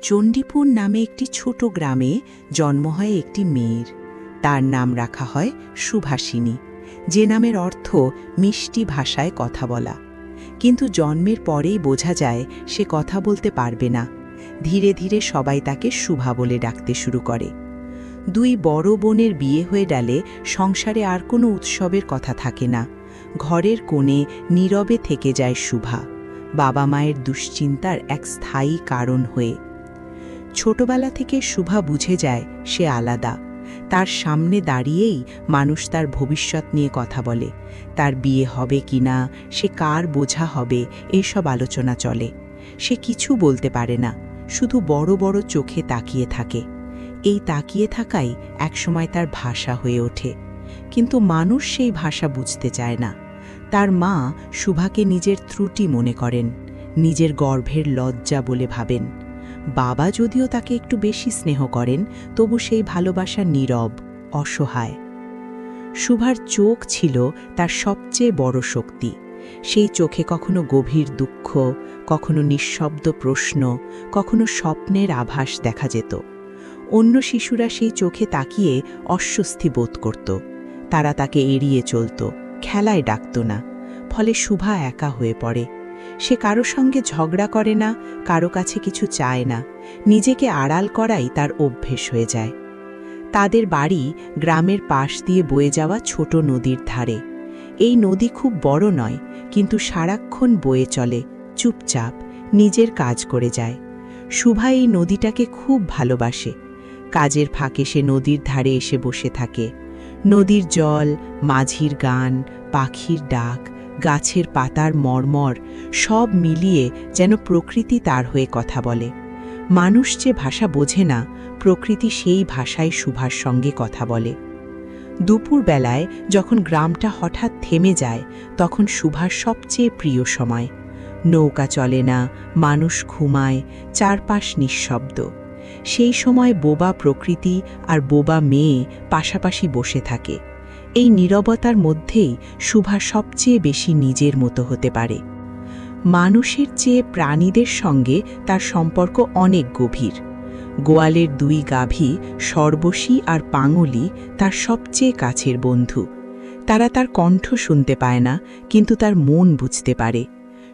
চণ্ডীপুর নামে একটি ছোট গ্রামে জন্ম হয় একটি মেয়ের। তার নাম রাখা হয় সুভাষিনী, যে নামের অর্থ মিষ্টি ভাষায় কথা বলা। কিন্তু জন্মের পরেই বোঝা যায় সে কথা বলতে পারবে না। ধীরে ধীরে সবাই তাকে শুভা বলে ডাকতে শুরু করে। দুই বড় বোনের বিয়ে হয়ে গেলে সংসারে আর কোনো উৎসবের কথা থাকে না। ঘরের কোণে নীরবে থেকে যায় শুভা, বাবা মায়ের দুশ্চিন্তার এক স্থায়ী কারণ হয়ে। ছোটবেলা থেকে শুভা বুঝে যায় সে আলাদা। তার সামনে দাঁড়িয়েই মানুষ তার ভবিষ্যৎ নিয়ে কথা বলে। তার বিয়ে হবে কিনা, সে কার বোঝা হবে, এসব আলোচনা চলে। সে কিছু বলতে পারে না, শুধু বড় বড় চোখে তাকিয়ে থাকে। এই তাকিয়ে থাকাই একসময় তার ভাষা হয়ে ওঠে। কিন্তু মানুষ সেই ভাষা বুঝতে চায় না। তার মা শুভাকে নিজের ত্রুটি মনে করেন, নিজের গর্ভের লজ্জা বলে ভাবেন। বাবা যদিও তাকে একটু বেশি স্নেহ করেন, তবু সেই ভালোবাসা নীরব, অসহায়। শুভার চোখ ছিল তার সবচেয়ে বড় শক্তি। সেই চোখে কখনো গভীর দুঃখ, কখনো নিঃশব্দ প্রশ্ন, কখনো স্বপ্নের আভাস দেখা যেত। অন্য শিশুরা সেই চোখে তাকিয়ে অস্বস্তি বোধ করত। তারা তাকে এড়িয়ে চলত, খেলায় ডাকত না। ফলে শুভা একা হয়ে পড়ে। সে কারো সঙ্গে ঝগড়া করে না, কারো কাছে কিছু চায় না। নিজেকে আড়াল করাই তার অভ্যেস হয়ে যায়। তাদের বাড়ি গ্রামের পাশ দিয়ে বয়ে যাওয়া ছোট নদীর ধারে। এই নদী খুব বড় নয়, কিন্তু সারাক্ষণ বয়ে চলে, চুপচাপ নিজের কাজ করে যায়। শুভা এই নদীটাকে খুব ভালোবাসে। কাজের ফাঁকে সে নদীর ধারে এসে বসে থাকে। নদীর জল, মাঝির গান, পাখির ডাক, গাছের পাতার মর্মর, সব মিলিয়ে যেন প্রকৃতি তার হয়ে কথা বলে। মানুষ যে ভাষা বোঝে না, প্রকৃতি সেই ভাষায় শুভার সঙ্গে কথা বলে। দুপুরবেলায় যখন গ্রামটা হঠাৎ থেমে যায়, তখন শুভার সবচেয়ে প্রিয় সময়। নৌকা চলে না, মানুষ ঘুমায়, চারপাশ নিঃশব্দ। সেই সময় বোবা প্রকৃতি আর বোবা মেয়ে পাশাপাশি বসে থাকে। এই নীরবতার মধ্যেই শুভা সবচেয়ে বেশি নিজের মতো হতে পারে। মানুষের চেয়ে প্রাণীদের সঙ্গে তার সম্পর্ক অনেক গভীর। গোয়ালের দুই গাভী, সর্বশী আর পাঙলি, তার সবচেয়ে কাছের বন্ধু। তারা তার কণ্ঠ শুনতে পায় না, কিন্তু তার মন বুঝতে পারে।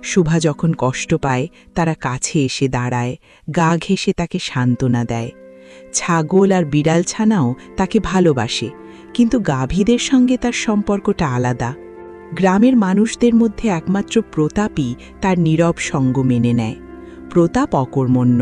শুভা যখন কষ্ট পায়, তারা কাছে এসে দাঁড়ায়, গা ঘেঁষে তাকে সান্ত্বনা দেয়। ছাগল আর বিড়াল ছানাও তাকে ভালোবাসে, কিন্তু গাভীদের সঙ্গে তার সম্পর্কটা আলাদা। গ্রামের মানুষদের মধ্যে একমাত্র প্রতাপই তার নীরব সঙ্গ মেনে নেয়। প্রতাপ অকর্মণ্য,